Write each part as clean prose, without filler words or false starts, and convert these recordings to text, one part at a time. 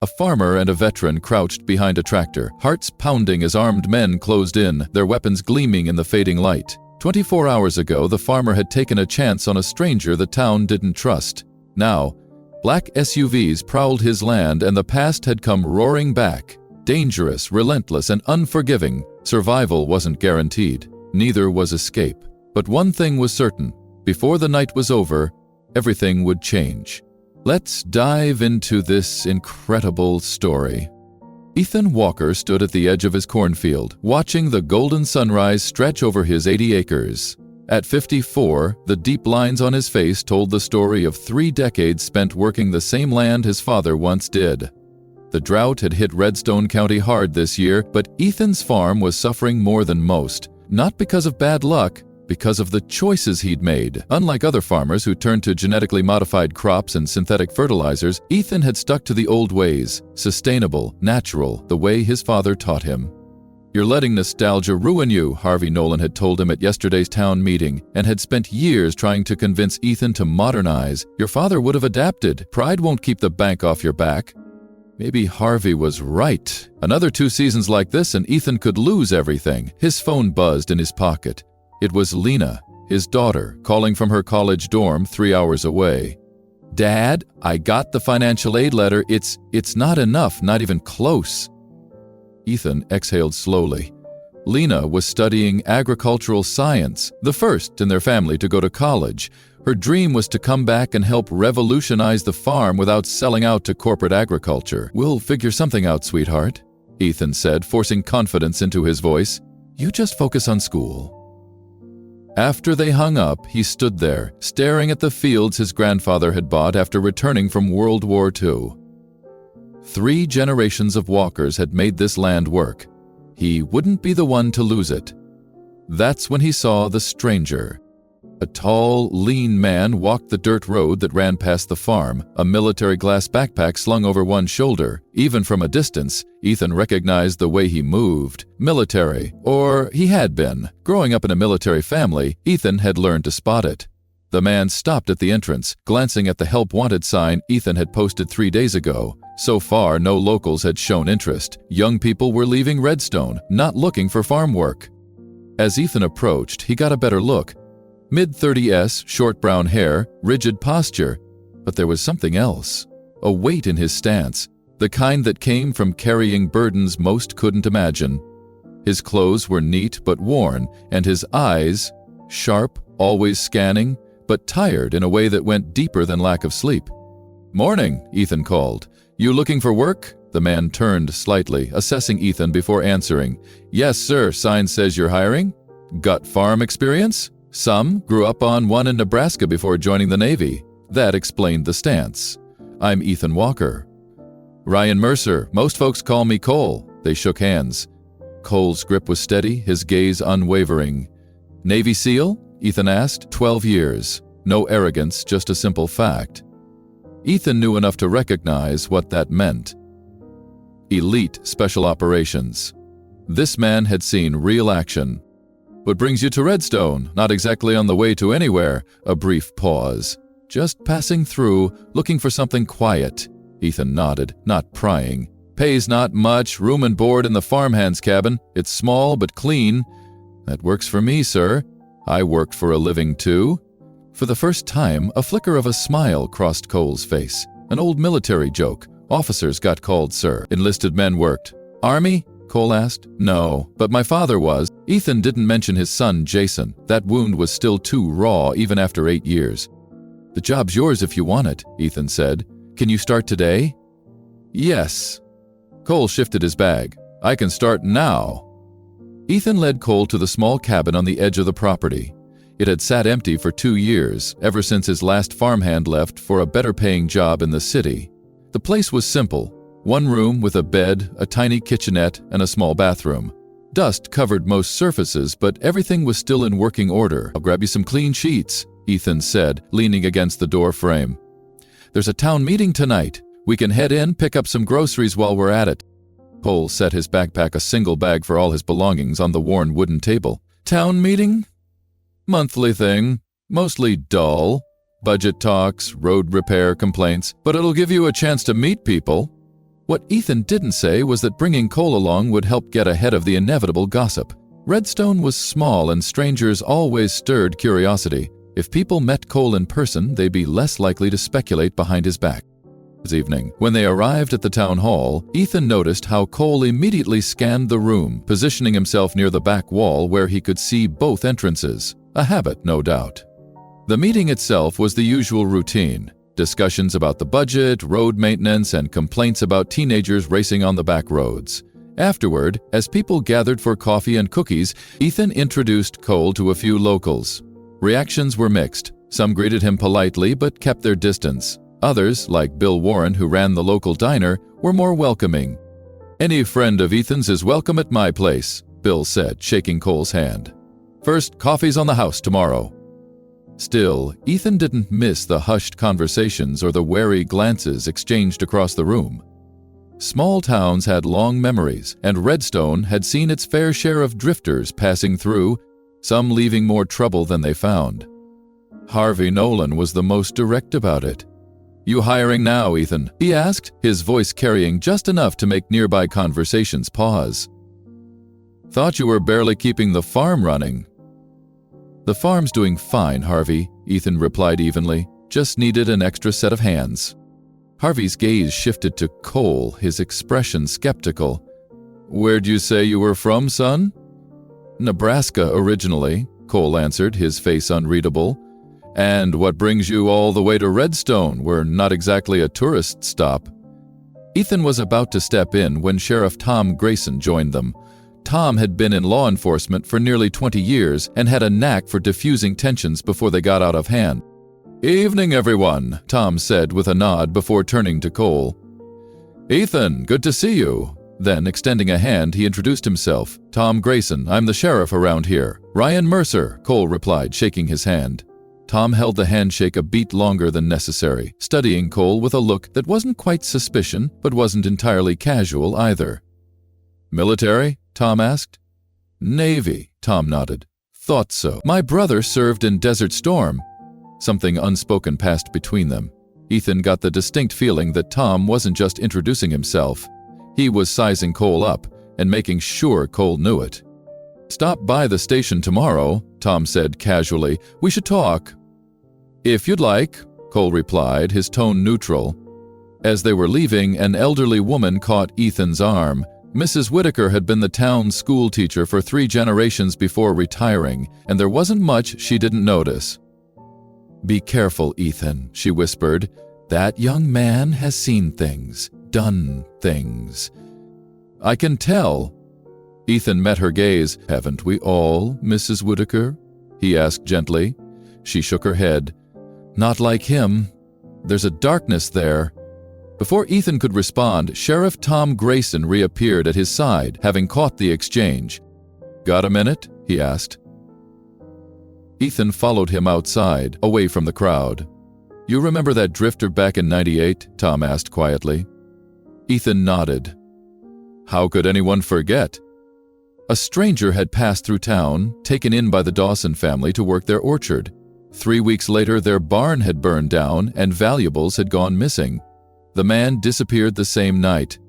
A farmer and a veteran crouched behind a tractor, hearts pounding as armed men closed in, their weapons gleaming in the fading light. 24 hours ago, the farmer had taken a chance on a stranger the town didn't trust. Now, black SUVs prowled his land and the past had come roaring back. Dangerous, relentless, and unforgiving, survival wasn't guaranteed. Neither was escape. But one thing was certain. Before the night was over, everything would change. Let's dive into this incredible story. Ethan Walker stood at the edge of his cornfield, watching the golden sunrise stretch over his 80 acres. At 54, the deep lines on his face told the story of 3 decades spent working the same land his father once did. The drought had hit Redstone County hard this year, but Ethan's farm was suffering more than most, not because of bad luck, because of the choices he'd made. Unlike other farmers who turned to genetically modified crops and synthetic fertilizers, Ethan had stuck to the old ways, sustainable, natural, the way his father taught him. "You're letting nostalgia ruin you," Harvey Nolan had told him at yesterday's town meeting, and had spent years trying to convince Ethan to modernize. "Your father would have adapted. Pride won't keep the bank off your back." Maybe Harvey was right. Another 2 seasons like this and Ethan could lose everything. His phone buzzed in his pocket. It was Lena, his daughter, calling from her college dorm 3 hours away. "Dad, I got the financial aid letter. It's not enough, not even close." Ethan exhaled slowly. Lena was studying agricultural science, the first in their family to go to college. Her dream was to come back and help revolutionize the farm without selling out to corporate agriculture. "We'll figure something out, sweetheart," Ethan said, forcing confidence into his voice. "You just focus on school." After they hung up, he stood there, staring at the fields his grandfather had bought after returning from World War II. 3 generations of Walkers had made this land work. He wouldn't be the one to lose it. That's when he saw the stranger. A tall, lean man walked the dirt road that ran past the farm, a military glass backpack slung over one shoulder. Even from a distance, Ethan recognized the way he moved. Military, or he had been. Growing up in a military family, Ethan had learned to spot it. The man stopped at the entrance, glancing at the Help Wanted sign Ethan had posted 3 days ago. So far, no locals had shown interest. Young people were leaving Redstone, not looking for farm work. As Ethan approached, he got a better look. Mid-30s, short brown hair, rigid posture. But there was something else. A weight in his stance, the kind that came from carrying burdens most couldn't imagine. His clothes were neat but worn, and his eyes, sharp, always scanning, but tired in a way that went deeper than lack of sleep. "Morning," Ethan called. "You looking for work?" The man turned slightly, assessing Ethan before answering. "Yes, sir, sign says you're hiring." "Got farm experience?" "Some. Grew up on one in Nebraska before joining the Navy." That explained the stance. "I'm Ethan Walker." "Ryan Mercer. Most folks call me Cole." They shook hands. Cole's grip was steady, his gaze unwavering. "Navy SEAL?" Ethan asked. 12 years. No arrogance, just a simple fact. Ethan knew enough to recognize what that meant. Elite Special Operations. This man had seen real action. "What brings you to Redstone? Not exactly on the way to anywhere." A brief pause. "Just passing through, looking for something quiet." Ethan nodded, not prying. "Pays not much, room and board in the farmhand's cabin. It's small but clean." "That works for me, sir. I worked for a living too." For the first time, a flicker of a smile crossed Cole's face. An old military joke. Officers got called sir. Enlisted men worked. "Army?" Cole asked. "No, but my father was." Ethan didn't mention his son, Jason. That wound was still too raw even after 8 years. "The job's yours if you want it," Ethan said. "Can you start today?" "Yes." Cole shifted his bag. "I can start now." Ethan led Cole to the small cabin on the edge of the property. It had sat empty for 2 years, ever since his last farmhand left for a better-paying job in the city. The place was simple. 1 room with a bed, a tiny kitchenette, and a small bathroom. Dust covered most surfaces, but everything was still in working order. "I'll grab you some clean sheets," Ethan said, leaning against the door frame. "There's a town meeting tonight. We can head in, pick up some groceries while we're at it." Cole set his backpack, a single bag for all his belongings, on the worn wooden table. "Town meeting?" "Monthly thing. Mostly dull. Budget talks, road repair complaints, but it'll give you a chance to meet people." What Ethan didn't say was that bringing Cole along would help get ahead of the inevitable gossip. Redstone was small and strangers always stirred curiosity. If people met Cole in person, they'd be less likely to speculate behind his back. This evening, when they arrived at the town hall, Ethan noticed how Cole immediately scanned the room, positioning himself near the back wall where he could see both entrances. A habit, no doubt. The meeting itself was the usual routine. Discussions about the budget, road maintenance, and complaints about teenagers racing on the back roads. Afterward, as people gathered for coffee and cookies, Ethan introduced Cole to a few locals. Reactions were mixed. Some greeted him politely but kept their distance. Others, like Bill Warren, who ran the local diner, were more welcoming. "Any friend of Ethan's is welcome at my place," Bill said, shaking Cole's hand. "First, coffee's on the house tomorrow." Still, Ethan didn't miss the hushed conversations or the wary glances exchanged across the room. Small towns had long memories, and Redstone had seen its fair share of drifters passing through, some leaving more trouble than they found. Harvey Nolan was the most direct about it. "You hiring now, Ethan?" he asked, his voice carrying just enough to make nearby conversations pause. "Thought you were barely keeping the farm running." "The farm's doing fine, Harvey," Ethan replied evenly. "Just needed an extra set of hands." Harvey's gaze shifted to Cole, his expression skeptical. "Where'd you say you were from, son?" "Nebraska originally," Cole answered, his face unreadable. "And what brings you all the way to Redstone? We're not exactly a tourist stop." Ethan was about to step in when Sheriff Tom Grayson joined them. Tom had been in law enforcement for nearly 20 years and had a knack for diffusing tensions before they got out of hand. "Evening, everyone," Tom said with a nod before turning to Cole. "Ethan, good to see you." Then, extending a hand, he introduced himself. "Tom Grayson, I'm the sheriff around here." "Ryan Mercer," Cole replied, shaking his hand. Tom held the handshake a beat longer than necessary, studying Cole with a look that wasn't quite suspicion, but wasn't entirely casual either. "Military?" Tom asked. "Navy," Tom nodded. "Thought so. My brother served in Desert Storm." Something unspoken passed between them. Ethan got the distinct feeling that Tom wasn't just introducing himself. He was sizing Cole up and making sure Cole knew it. "Stop by the station tomorrow," Tom said casually. "We should talk." "If you'd like," Cole replied, his tone neutral. As they were leaving, an elderly woman caught Ethan's arm. Mrs. Whitaker had been the town school teacher for 3 generations before retiring, and there wasn't much she didn't notice. "Be careful, Ethan," she whispered. "That young man has seen things, done things." "I can tell." Ethan met her gaze. "Haven't we all, Mrs. Whitaker?" he asked gently. She shook her head. "Not like him. There's a darkness there." Before Ethan could respond, Sheriff Tom Grayson reappeared at his side, having caught the exchange. "Got a minute?" he asked. Ethan followed him outside, away from the crowd. "You remember that drifter back in '98? Tom asked quietly. Ethan nodded. How could anyone forget? A stranger had passed through town, taken in by the Dawson family to work their orchard. 3 weeks later, their barn had burned down and valuables had gone missing. The man disappeared the same night.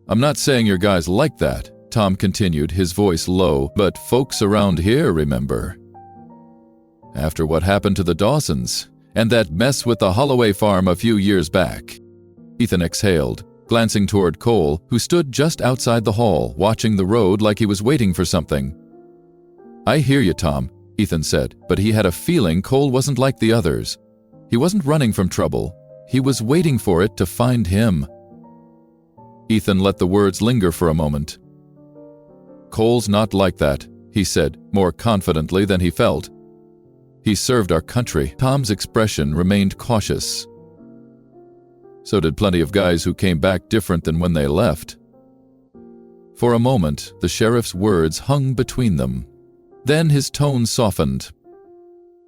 "I'm not saying your guys like that," Tom continued, his voice low, "but folks around here remember. After what happened to the Dawsons, and that mess with the Holloway farm a few years back." Ethan exhaled, glancing toward Cole, who stood just outside the hall, watching the road like he was waiting for something. "I hear you, Tom," Ethan said, but he had a feeling Cole wasn't like the others. He wasn't running from trouble. He was waiting for it to find him. Ethan let the words linger for a moment. "Cole's not like that," he said, more confidently than he felt. "He served our country." Tom's expression remained cautious. "So did plenty of guys who came back different than when they left." For a moment, the sheriff's words hung between them. Then his tone softened.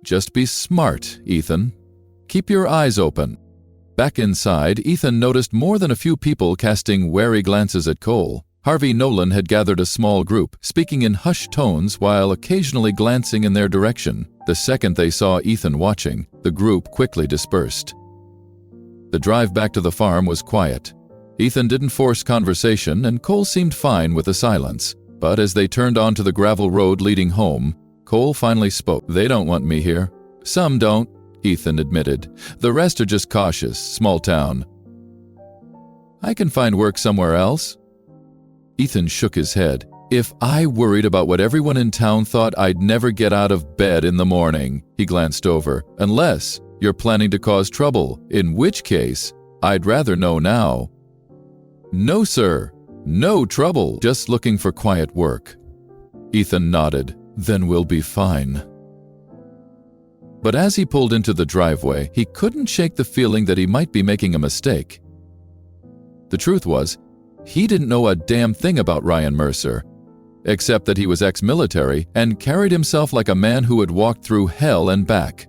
"Just be smart, Ethan. Keep your eyes open." Back inside, Ethan noticed more than a few people casting wary glances at Cole. Harvey Nolan had gathered a small group, speaking in hushed tones while occasionally glancing in their direction. The second they saw Ethan watching, the group quickly dispersed. The drive back to the farm was quiet. Ethan didn't force conversation, and Cole seemed fine with the silence. But as they turned onto the gravel road leading home, Cole finally spoke. "They don't want me here." "Some don't," Ethan admitted. "The rest are just cautious, small town." "I can find work somewhere else." Ethan shook his head. "If I worried about what everyone in town thought, I'd never get out of bed in the morning." He glanced over. "Unless you're planning to cause trouble, in which case, I'd rather know now." "No, sir. No trouble. Just looking for quiet work." Ethan nodded. "Then we'll be fine." But as he pulled into the driveway, he couldn't shake the feeling that he might be making a mistake. The truth was, he didn't know a damn thing about Ryan Mercer, except that he was ex-military and carried himself like a man who had walked through hell and back.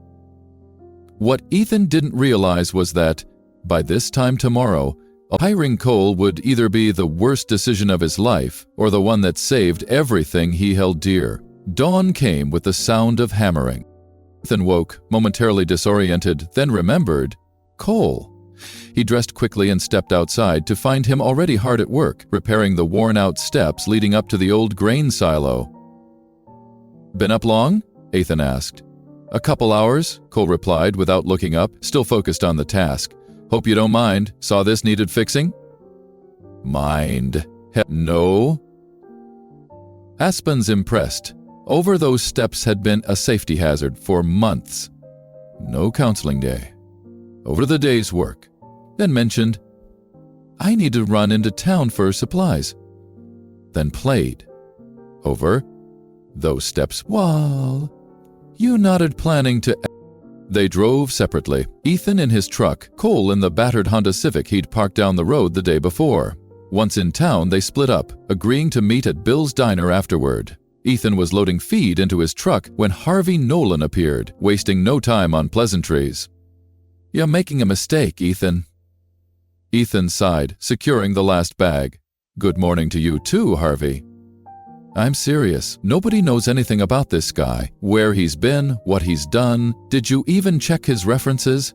What Ethan didn't realize was that, by this time tomorrow, hiring Cole would either be the worst decision of his life or the one that saved everything he held dear. Dawn came with the sound of hammering. Ethan woke, momentarily disoriented, then remembered Cole. He dressed quickly and stepped outside to find him already hard at work, repairing the worn-out steps leading up to the old grain silo. "Been up long?" Ethan asked. "A couple hours," Cole replied without looking up, still focused on the task. "Hope you don't mind. Saw this needed fixing?" "Mind? No." Aspen's impressed. Over those steps had been a safety hazard for months. No counseling day. Over the day's work. Then mentioned, "I need to run into town for supplies." Then played. Over those steps. "Well, you nodded planning to..." They drove separately, Ethan in his truck, Cole in the battered Honda Civic he'd parked down the road the day before. Once in town, they split up, agreeing to meet at Bill's Diner afterward. Ethan was loading feed into his truck when Harvey Nolan appeared, wasting no time on pleasantries. "You're making a mistake, Ethan." Ethan sighed, securing the last bag. "Good morning to you too, Harvey." "I'm serious. Nobody knows anything about this guy. Where he's been, what he's done. Did you even check his references?"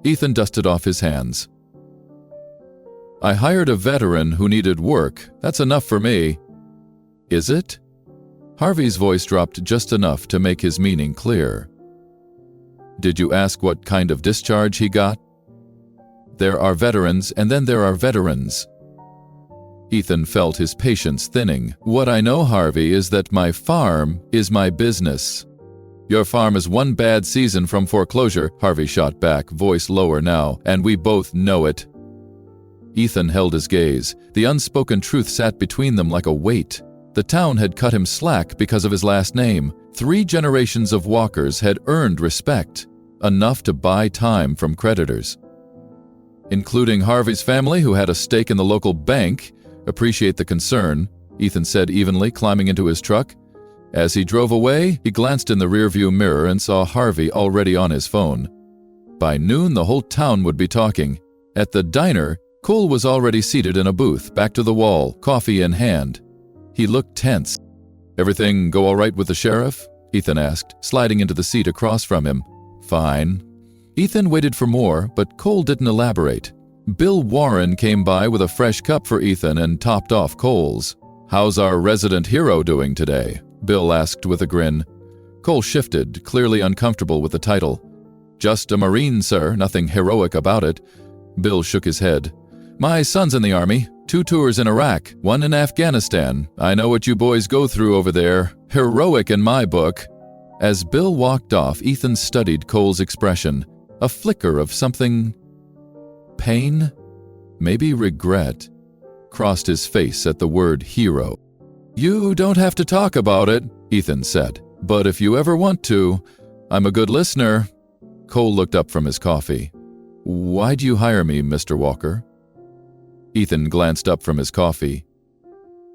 Ethan dusted off his hands. "I hired a veteran who needed work. That's enough for me." "Is it?" Harvey's voice dropped just enough to make his meaning clear. "Did you ask what kind of discharge he got?" "There are veterans and then there are veterans." Ethan felt his patience thinning. "What I know, Harvey, is that my farm is my business." "Your farm is one bad season from foreclosure," Harvey shot back, voice lower now, "and we both know it." Ethan held his gaze. The unspoken truth sat between them like a weight. The town had cut him slack because of his last name. 3 generations of Walkers had earned respect, enough to buy time from creditors. "Including Harvey's family, who had a stake in the local bank. Appreciate the concern," Ethan said evenly, climbing into his truck. As he drove away, he glanced in the rearview mirror and saw Harvey already on his phone. By noon, the whole town would be talking. At the diner, Cole was already seated in a booth, back to the wall, coffee in hand. He looked tense. "Everything go all right with the sheriff?" Ethan asked, sliding into the seat across from him. "Fine." Ethan waited for more, but Cole didn't elaborate. Bill Warren came by with a fresh cup for Ethan and topped off Cole's. "How's our resident hero doing today?" Bill asked with a grin. Cole shifted, clearly uncomfortable with the title. "Just a Marine, sir, nothing heroic about it." Bill shook his head. "My son's in the Army. 2 tours in Iraq, 1 in Afghanistan. I know what you boys go through over there. Heroic in my book." As Bill walked off, Ethan studied Cole's expression. A flicker of something... pain? Maybe regret? Crossed his face at the word hero. "You don't have to talk about it," Ethan said. "But if you ever want to, I'm a good listener." Cole looked up from his coffee. "Why'd you hire me, Mr. Walker?" Ethan glanced up from his coffee.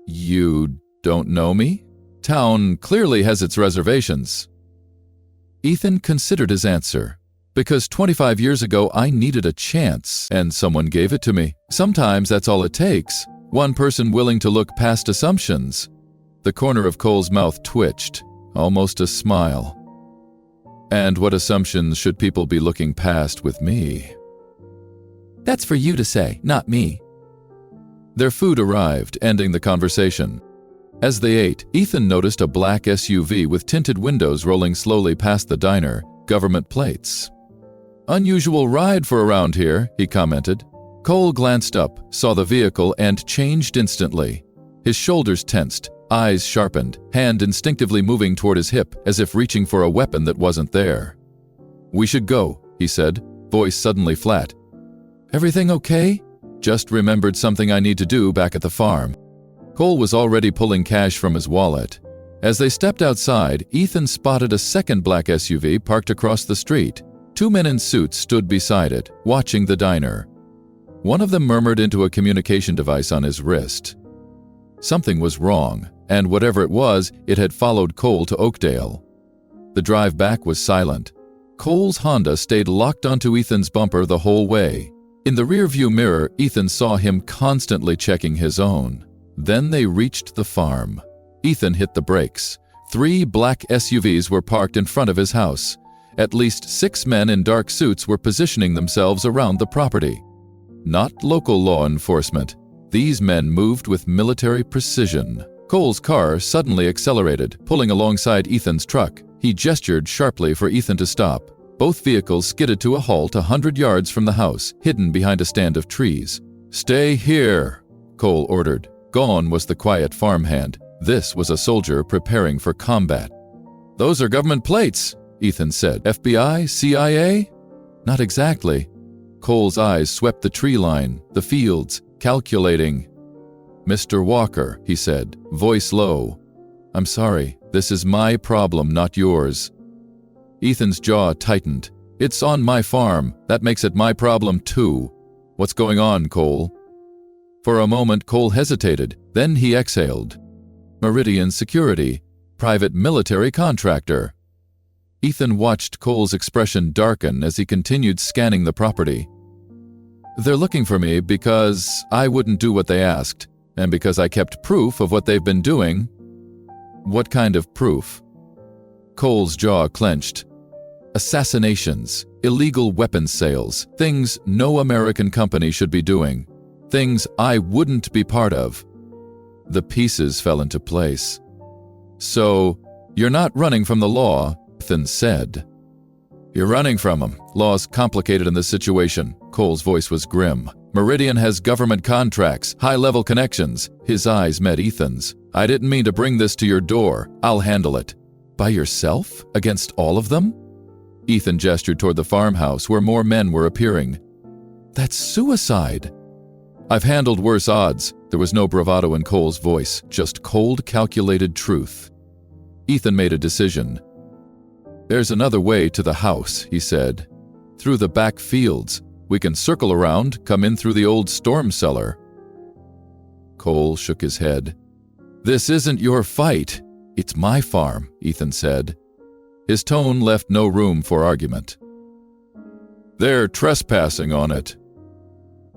"You don't know me? Town clearly has its reservations." Ethan considered his answer. "Because 25 years ago I needed a chance, and someone gave it to me. Sometimes that's all it takes. One person willing to look past assumptions." The corner of Cole's mouth twitched, almost a smile. "And what assumptions should people be looking past with me?" "That's for you to say, not me." Their food arrived, ending the conversation. As they ate, Ethan noticed a black SUV with tinted windows rolling slowly past the diner, government plates. "Unusual ride for around here," he commented. Cole glanced up, saw the vehicle, and changed instantly. His shoulders tensed, eyes sharpened, hand instinctively moving toward his hip, as if reaching for a weapon that wasn't there. "We should go," he said, voice suddenly flat. "Everything okay?" "Just remembered something I need to do back at the farm." Cole was already pulling cash from his wallet. As they stepped outside, Ethan spotted a second black SUV parked across the street. Two men in suits stood beside it, watching the diner. One of them murmured into a communication device on his wrist. Something was wrong, and whatever it was, it had followed Cole to Oakdale. The drive back was silent. Cole's Honda stayed locked onto Ethan's bumper the whole way. In the rearview mirror, Ethan saw him constantly checking his own. Then they reached the farm. Ethan hit the brakes. 3 black SUVs were parked in front of his house. At least 6 men in dark suits were positioning themselves around the property. Not local law enforcement. These men moved with military precision. Cole's car suddenly accelerated, pulling alongside Ethan's truck. He gestured sharply for Ethan to stop. Both vehicles skidded to a halt 100 yards from the house, hidden behind a stand of trees. "Stay here," Cole ordered. Gone was the quiet farmhand. This was a soldier preparing for combat. "Those are government plates," Ethan said. "FBI? CIA?" "Not exactly." Cole's eyes swept the tree line, the fields, calculating. "Mr. Walker," he said, voice low. "I'm sorry. This is my problem, not yours." Ethan's jaw tightened. "It's on my farm. That makes it my problem too. What's going on, Cole?" For a moment, Cole hesitated. Then he exhaled. "Meridian Security, private military contractor." Ethan watched Cole's expression darken as he continued scanning the property. "They're looking for me because I wouldn't do what they asked, and because I kept proof of what they've been doing." "What kind of proof?" Cole's jaw clenched. "Assassinations, illegal weapons sales, things no American company should be doing, things I wouldn't be part of." The pieces fell into place. "So, you're not running from the law," Ethan said. "You're running from them. Law's complicated in this situation." Cole's voice was grim. "Meridian has government contracts, high-level connections." His eyes met Ethan's. "I didn't mean to bring this to your door. I'll handle it." "By yourself? Against all of them?" Ethan gestured toward the farmhouse where more men were appearing. "That's suicide." "I've handled worse odds." There was no bravado in Cole's voice, just cold, calculated truth. Ethan made a decision. "There's another way to the house," he said. "Through the back fields. We can circle around, come in through the old storm cellar." Cole shook his head. "This isn't your fight. It's my farm," Ethan said. His tone left no room for argument. "They're trespassing on it."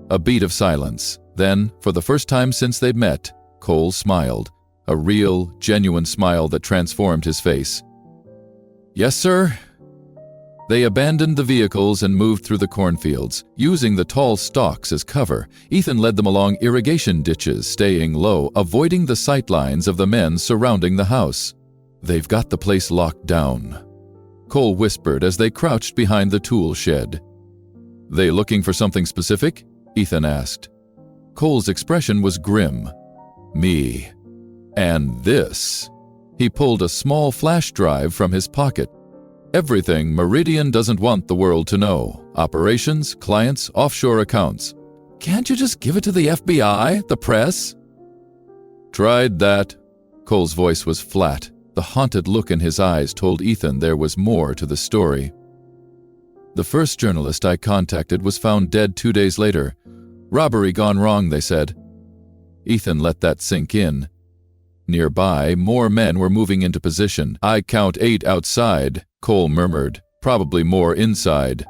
A beat of silence. Then, for the first time since they'd met, Cole smiled, a real, genuine smile that transformed his face. "Yes, sir." They abandoned the vehicles and moved through the cornfields, using the tall stalks as cover. Ethan led them along irrigation ditches, staying low, avoiding the sight lines of the men surrounding the house. "They've got the place locked down," Cole whispered as they crouched behind the tool shed. "They looking for something specific?" Ethan asked. Cole's expression was grim. "Me. And this." He pulled a small flash drive from his pocket. "Everything Meridian doesn't want the world to know. Operations, clients, offshore accounts." "Can't you just give it to the FBI, the press?" "Tried that." Cole's voice was flat. The haunted look in his eyes told Ethan there was more to the story. "The first journalist I contacted was found dead 2 days later. Robbery gone wrong, they said." Ethan let that sink in. Nearby, more men were moving into position. "I count 8 outside," Cole murmured. "Probably more inside."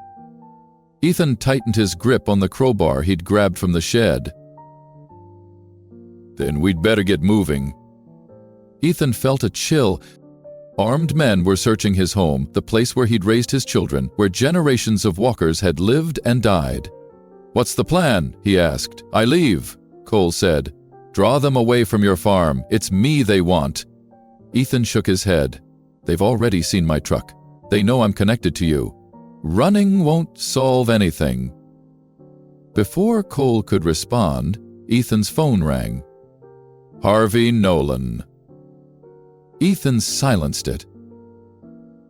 Ethan tightened his grip on the crowbar he'd grabbed from the shed. "Then we'd better get moving." Ethan felt a chill. Armed men were searching his home, the place where he'd raised his children, where generations of walkers had lived and died. "What's the plan?" he asked. "I leave." Cole said. "Draw them away from your farm. It's me they want." Ethan shook his head. "They've already seen my truck. They know I'm connected to you. Running won't solve anything." Before Cole could respond, Ethan's phone rang. Harvey Nolan. Ethan silenced it.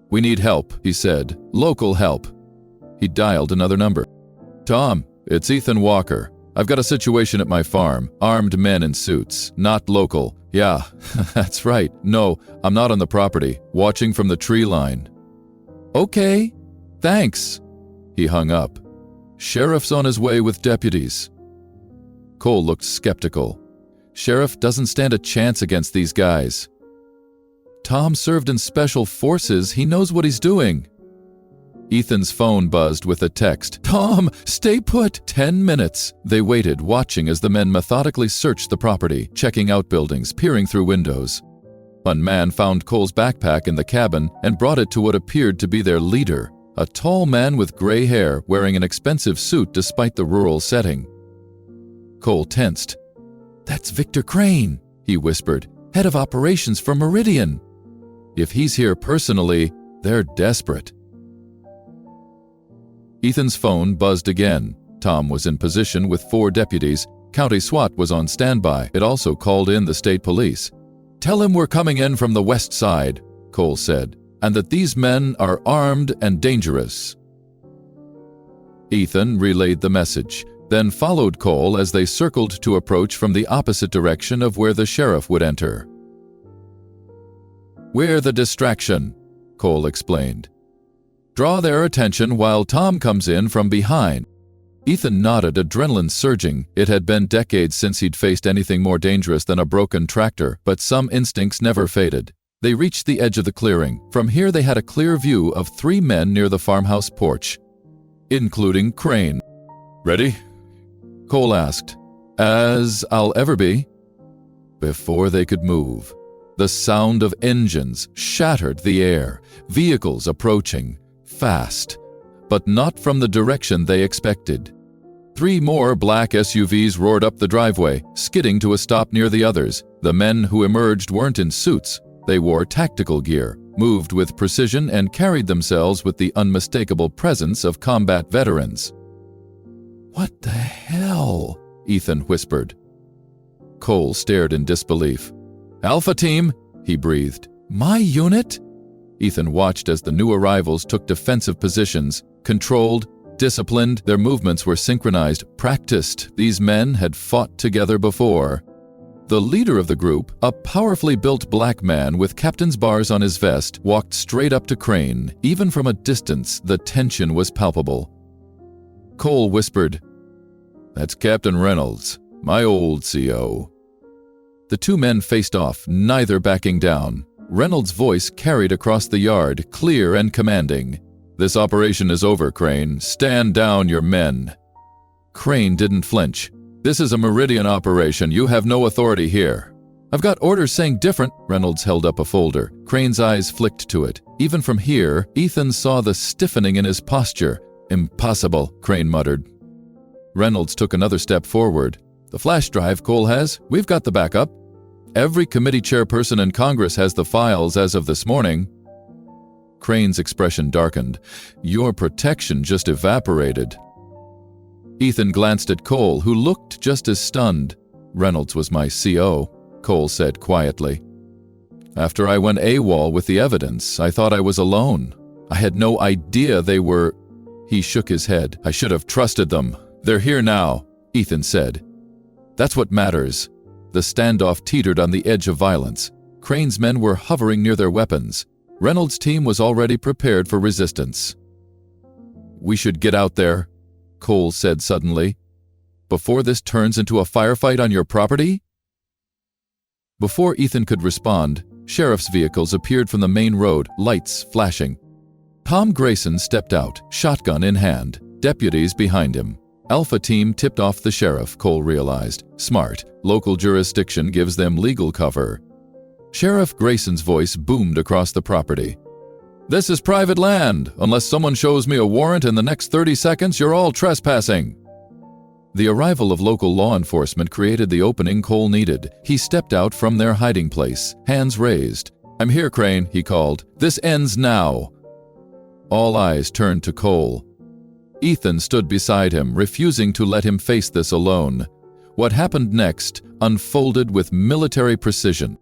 "We need help," he said. "Local help." He dialed another number. "Tom, it's Ethan Walker. I've got a situation at my farm. Armed men in suits. Not local." "Yeah, that's right. No, I'm not on the property. Watching from the tree line." "Okay, thanks." He hung up. "Sheriff's on his way with deputies." Cole looked skeptical. "Sheriff doesn't stand a chance against these guys." "Tom served in special forces. He knows what he's doing." Ethan's phone buzzed with a text. "Tom, stay put." 10 minutes. They waited, watching as the men methodically searched the property, checking outbuildings, peering through windows. One man found Cole's backpack in the cabin and brought it to what appeared to be their leader, a tall man with gray hair wearing an expensive suit despite the rural setting. Cole tensed. "That's Victor Crane," he whispered, "head of operations for Meridian. If he's here personally, they're desperate." Ethan's phone buzzed again. Tom was in position with 4 deputies. County SWAT was on standby. It also called in the state police. "Tell him we're coming in from the west side," Cole said, "and that these men are armed and dangerous." Ethan relayed the message, then followed Cole as they circled to approach from the opposite direction of where the sheriff would enter. "We're the distraction," Cole explained. "Draw their attention while Tom comes in from behind." Ethan nodded, adrenaline surging. It had been decades since he'd faced anything more dangerous than a broken tractor, but some instincts never faded. They reached the edge of the clearing. From here they had a clear view of 3 men near the farmhouse porch, including Crane. "Ready?" Cole asked. "As I'll ever be." Before they could move, the sound of engines shattered the air, vehicles approaching, fast, but not from the direction they expected. 3 more black SUVs roared up the driveway, skidding to a stop near the others. The men who emerged weren't in suits. They wore tactical gear, moved with precision, and carried themselves with the unmistakable presence of combat veterans. "What the hell?" Ethan whispered. Cole stared in disbelief. "Alpha Team," he breathed. "My unit?" Ethan watched as the new arrivals took defensive positions, controlled, disciplined. Their movements were synchronized, practiced. These men had fought together before. The leader of the group, a powerfully built black man with captain's bars on his vest, walked straight up to Crane. Even from a distance, the tension was palpable. Cole whispered, "That's Captain Reynolds, my old CO." The 2 men faced off, neither backing down. Reynolds' voice carried across the yard, clear and commanding. "This operation is over, Crane. Stand down, your men." Crane didn't flinch. "This is a Meridian operation. You have no authority here." "I've got orders saying different." Reynolds held up a folder. Crane's eyes flicked to it. Even from here, Ethan saw the stiffening in his posture. "Impossible," Crane muttered. Reynolds took another step forward. "The flash drive Cole has, we've got the backup. Every committee chairperson in Congress has the files as of this morning." Crane's expression darkened. "Your protection just evaporated." Ethan glanced at Cole, who looked just as stunned. "Reynolds was my CO," Cole said quietly. "After I went AWOL with the evidence, I thought I was alone. I had no idea they were—" He shook his head. "I should have trusted them. They're here now," Ethan said. "That's what matters." The standoff teetered on the edge of violence. Crane's men were hovering near their weapons. Reynolds' team was already prepared for resistance. "We should get out there," Cole said suddenly, "before this turns into a firefight on your property." Before Ethan could respond, sheriff's vehicles appeared from the main road, lights flashing. Tom Grayson stepped out, shotgun in hand, deputies behind him. Alpha Team tipped off the sheriff, Cole realized. Smart. Local jurisdiction gives them legal cover. Sheriff Grayson's voice boomed across the property. "This is private land. Unless someone shows me a warrant in the next 30 seconds, you're all trespassing." The arrival of local law enforcement created the opening Cole needed. He stepped out from their hiding place, hands raised. "I'm here, Crane," he called. "This ends now." All eyes turned to Cole. Ethan stood beside him, refusing to let him face this alone. What happened next unfolded with military precision.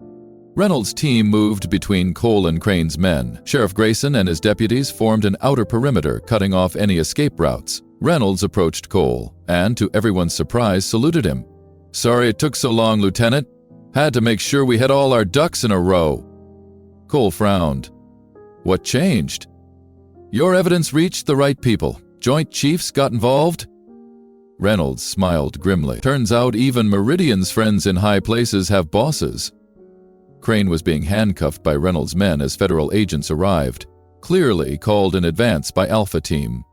Reynolds' team moved between Cole and Crane's men. Sheriff Grayson and his deputies formed an outer perimeter, cutting off any escape routes. Reynolds approached Cole, and to everyone's surprise, saluted him. "Sorry it took so long, Lieutenant. Had to make sure we had all our ducks in a row." Cole frowned. "What changed?" "Your evidence reached the right people. Joint Chiefs got involved." Reynolds smiled grimly. "Turns out even Meridian's friends in high places have bosses." Crane was being handcuffed by Reynolds' men as federal agents arrived, clearly called in advance by Alpha Team.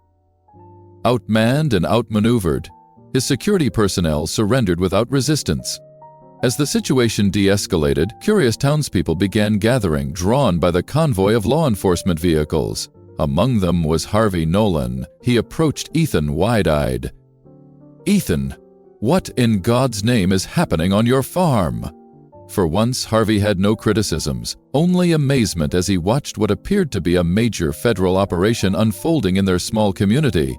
Outmanned and outmaneuvered, his security personnel surrendered without resistance. As the situation de-escalated, curious townspeople began gathering, drawn by the convoy of law enforcement vehicles. Among them was Harvey Nolan. He approached Ethan wide-eyed. "Ethan, what in God's name is happening on your farm?" For once, Harvey had no criticisms, only amazement as he watched what appeared to be a major federal operation unfolding in their small community.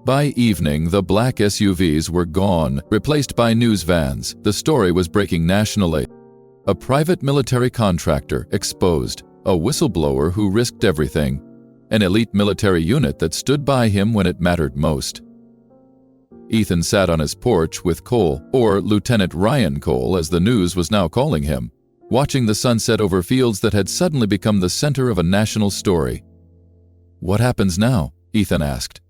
By evening, the black SUVs were gone, replaced by news vans. The story was breaking nationally. A private military contractor exposed, a whistleblower who risked everything, an elite military unit that stood by him when it mattered most. Ethan sat on his porch with Cole, or Lieutenant Ryan Cole as the news was now calling him, watching the sunset over fields that had suddenly become the center of a national story. "What happens now?" Ethan asked.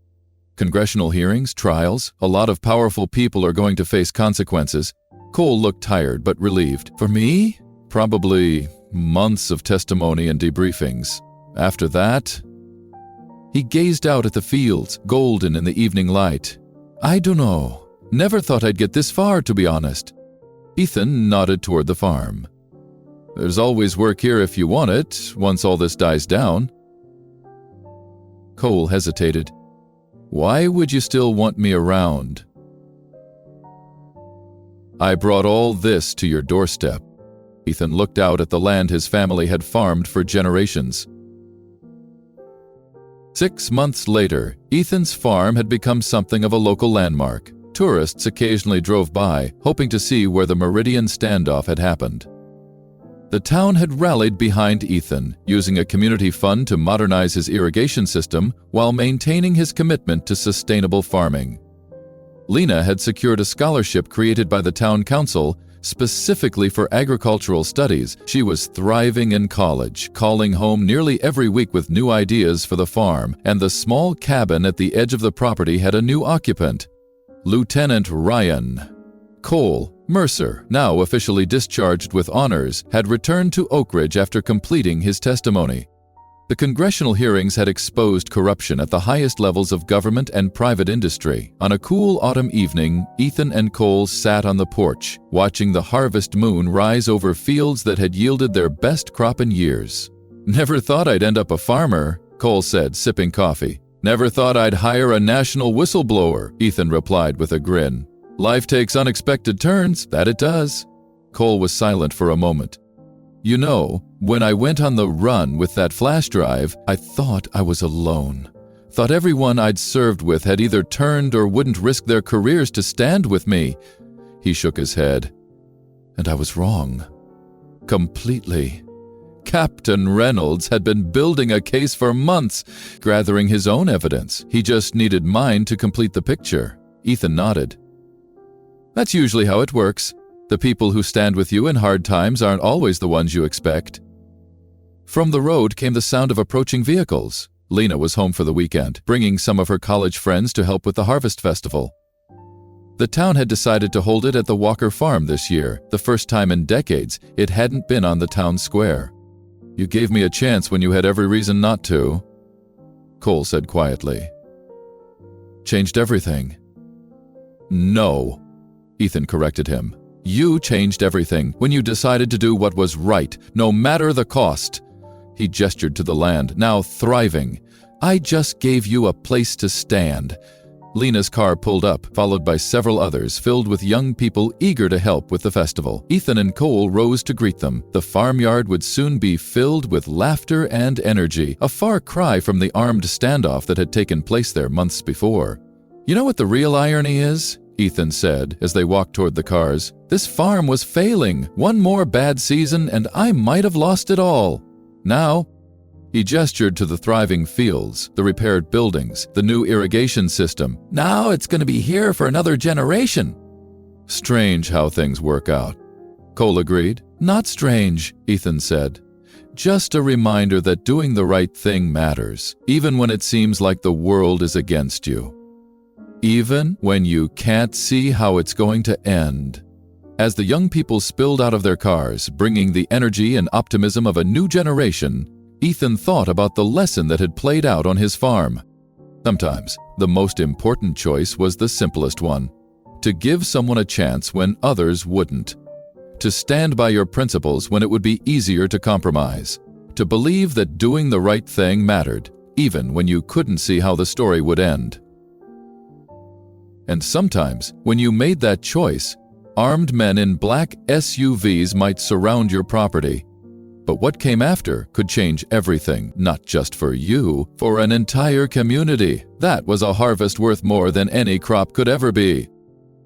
"Congressional hearings, trials, a lot of powerful people are going to face consequences." Cole looked tired but relieved. "For me? Probably months of testimony and debriefings. After that..." He gazed out at the fields, golden in the evening light. "I dunno. Never thought I'd get this far, to be honest." Ethan nodded toward the farm. "There's always work here if you want it, once all this dies down." Cole hesitated. "Why would you still want me around?" "I brought all this to your doorstep." Ethan looked out at the land his family had farmed for generations. 6 months later, Ethan's farm had become something of a local landmark. Tourists occasionally drove by, hoping to see where the Meridian standoff had happened. The town had rallied behind Ethan, using a community fund to modernize his irrigation system while maintaining his commitment to sustainable farming. Lena had secured a scholarship created by the town council specifically for agricultural studies. She was thriving in college, calling home nearly every week with new ideas for the farm, and the small cabin at the edge of the property had a new occupant, Lieutenant Ryan. Cole Mercer, now officially discharged with honors, had returned to Oak Ridge after completing his testimony. The congressional hearings had exposed corruption at the highest levels of government and private industry. On a cool autumn evening, Ethan and Cole sat on the porch, watching the harvest moon rise over fields that had yielded their best crop in years. "Never thought I'd end up a farmer," Cole said, sipping coffee. "Never thought I'd hire a national whistleblower," Ethan replied with a grin. "Life takes unexpected turns, that it does." Cole was silent for a moment. "You know, when I went on the run with that flash drive, I thought I was alone. Thought everyone I'd served with had either turned or wouldn't risk their careers to stand with me." He shook his head. "And I was wrong. Completely. Captain Reynolds had been building a case for months, gathering his own evidence. He just needed mine to complete the picture." Ethan nodded. "That's usually how it works. The people who stand with you in hard times aren't always the ones you expect." From the road came the sound of approaching vehicles. Lena was home for the weekend, bringing some of her college friends to help with the Harvest Festival. The town had decided to hold it at the Walker Farm this year, the first time in decades it hadn't been on the town square. "You gave me a chance when you had every reason not to," Cole said quietly. "Changed everything." "No," Ethan corrected him. "You changed everything when you decided to do what was right, no matter the cost." He gestured to the land, now thriving. "I just gave you a place to stand. Lena's car pulled up, followed by several others filled with young people eager to help with the festival. Ethan and Cole rose to greet them. The farmyard would soon be filled with laughter and energy, a far cry from the armed standoff that had taken place there months before. "You know what the real irony is?" Ethan said as they walked toward the cars. "This farm was failing. One more bad season and I might have lost it all. Now," he gestured to the thriving fields, the repaired buildings, the new irrigation system. "Now it's going to be here for another generation." "Strange how things work out," Cole agreed. "Not strange," Ethan said. "Just a reminder that doing the right thing matters, even when it seems like the world is against you. Even when you can't see how it's going to end." As the young people spilled out of their cars, bringing the energy and optimism of a new generation, Ethan thought about the lesson that had played out on his farm. Sometimes, the most important choice was the simplest one: to give someone a chance when others wouldn't. To stand by your principles when it would be easier to compromise. To believe that doing the right thing mattered, even when you couldn't see how the story would end. And sometimes, when you made that choice, armed men in black SUVs might surround your property. But what came after could change everything, not just for you, for an entire community. That was a harvest worth more than any crop could ever be.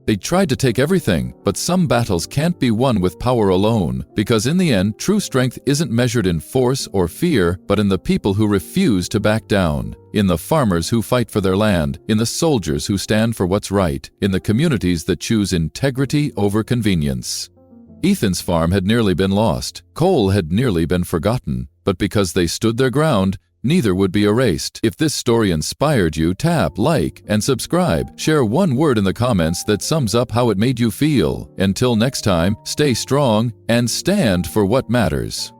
They tried to take everything, but some battles can't be won with power alone, because in the end, true strength isn't measured in force or fear, but in the people who refuse to back down, in the farmers who fight for their land, in the soldiers who stand for what's right, in the communities that choose integrity over convenience. Ethan's farm had nearly been lost. Cole had nearly been forgotten, but because they stood their ground, neither would be erased. If this story inspired you, tap like and subscribe. Share one word in the comments that sums up how it made you feel. Until next time, stay strong and stand for what matters.